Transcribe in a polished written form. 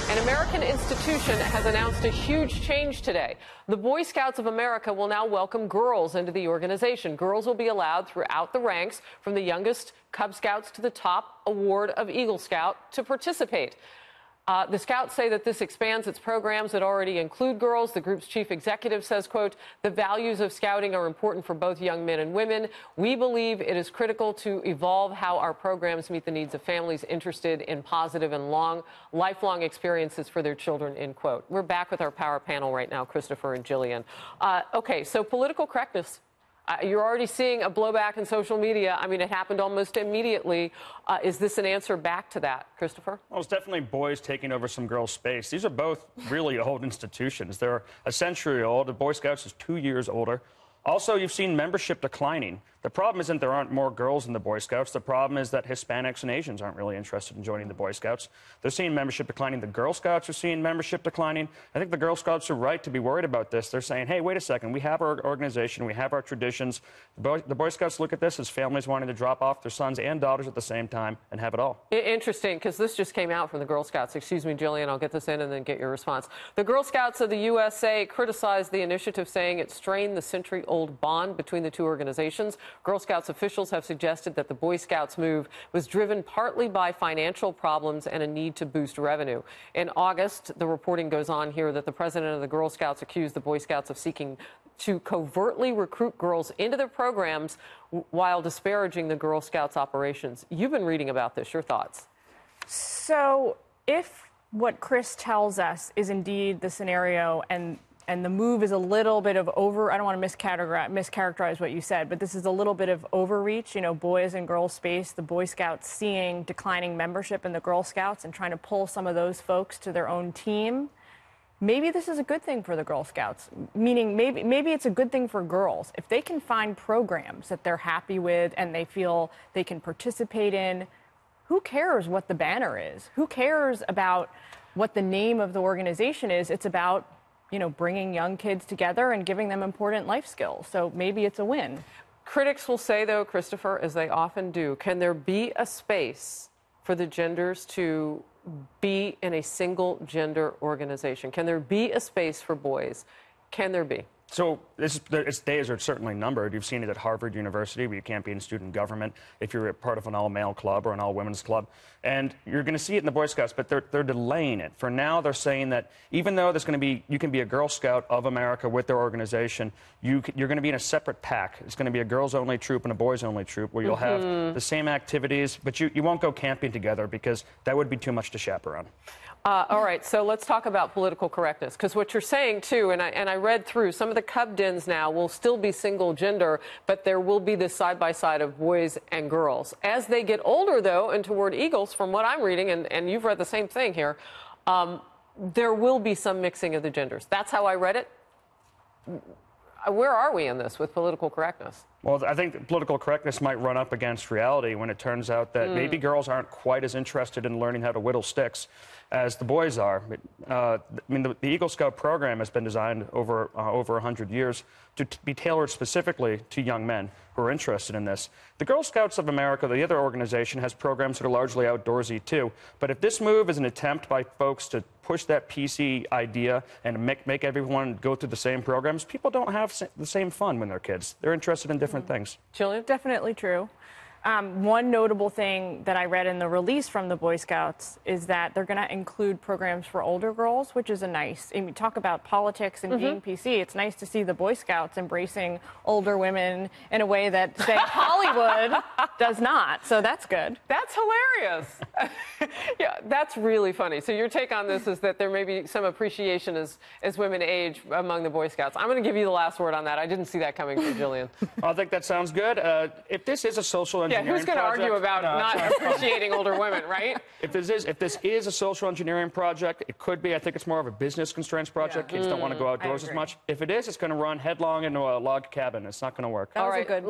An American institution has announced a huge change today. The Boy Scouts of America will now welcome girls into the organization. Girls will be allowed throughout the ranks, from the youngest Cub Scouts to the top award of Eagle Scout, to participate. The Scouts say that this expands its programs that already include girls. The group's chief executive says, quote, "The values of Scouting are important for both young men and women. We believe it is critical to evolve how our programs meet the needs of families interested in positive and lifelong experiences for their children," end quote. We're back with our power panel right now, Christopher and Jillian. Okay, so political correctness. You're already seeing a blowback in social media. I mean, it happened almost immediately. Is this an answer back to that, Christopher? Well, it's definitely boys taking over some girls' space. These are both really old institutions. They're a century old. The Boy Scouts is 2 years older. Also, you've seen membership declining. The problem isn't there aren't more girls in the Boy Scouts. The problem is that Hispanics and Asians aren't really interested in joining the Boy Scouts. They're seeing membership declining. The Girl Scouts are seeing membership declining. I think the Girl Scouts are right to be worried about this. They're saying, hey, wait a second. We have our organization. We have our traditions. The Boy Scouts look at this as families wanting to drop off their sons and daughters at the same time and have it all. Interesting, because this just came out from the Girl Scouts. Excuse me, Jillian, I'll get this in and then get your response. The Girl Scouts of the USA criticized the initiative, saying it strained the century-old bond between the two organizations. Girl Scouts officials have suggested that the Boy Scouts move was driven partly by financial problems and a need to boost revenue. In August, the reporting goes on here that the president of the Girl Scouts accused the Boy Scouts of seeking to covertly recruit girls into their programs while disparaging the Girl Scouts operations. You've been reading about this. Your thoughts? So if what Chris tells us is indeed the scenario, and the move is a little bit of I don't want to mischaracterize what you said, but this is a little bit of overreach, you know, boys and girls space, the Boy Scouts seeing declining membership in the Girl Scouts and trying to pull some of those folks to their own team. Maybe this is a good thing for the Girl Scouts, meaning maybe it's a good thing for girls. If they can find programs that they're happy with and they feel they can participate in, who cares what the banner is? Who cares about what the name of the organization is? It's about, you know, bringing young kids together and giving them important life skills. So maybe it's a win. Critics will say, though, Christopher, as they often do, can there be a space for the genders to be in a single gender organization? Can there be a space for boys? Can there be? So its days are certainly numbered. You've seen it at Harvard University, where you can't be in student government if you're a part of an all-male club or an all-women's club. And you're going to see it in the Boy Scouts, but they're delaying it. For now, they're saying that even though there's going to be, you can be a Girl Scout of America with their organization, you're going to be in a separate pack. It's going to be a girls-only troop and a boys-only troop, where you'll have the same activities, but you won't go camping together, because that would be too much to chaperone. All right, so let's talk about political correctness, because what you're saying, too, and I read through, some of the Cub dens now will still be single gender, but there will be this side-by-side of boys and girls. As they get older, though, and toward Eagles, from what I'm reading, and you've read the same thing here, there will be some mixing of the genders. That's how I read it. Where are we in this with political correctness? Well, I think political correctness might run up against reality when it turns out that maybe girls aren't quite as interested in learning how to whittle sticks as the boys are. I mean, the Eagle Scout program has been designed over 100 years to be tailored specifically to young men who are interested in this. The Girl Scouts of America, the other organization, has programs that are largely outdoorsy too. But if this move is an attempt by folks to push that PC idea and make everyone go through the same programs, people don't have the same fun when they're kids. They're interested in different things. Jillian? Definitely true. One notable thing that I read in the release from the Boy Scouts is that they're going to include programs for older girls, which is a nice, I mean, talk about politics and being PC. It's nice to see the Boy Scouts embracing older women in a way that, say, Hollywood does not. So that's good. That's hilarious. Yeah, that's really funny. So your take on this is that there may be some appreciation as women age among the Boy Scouts. I'm going to give you the last word on that. I didn't see that coming from Jillian. I think that sounds good. If this is a social engineering who's going to argue about not appreciating older women, right? If this is a social engineering project, it could be. I think it's more of a business constraints project. Kids don't want to go outdoors as much. If it is, it's going to run headlong into a log cabin. It's not going to work. That was a good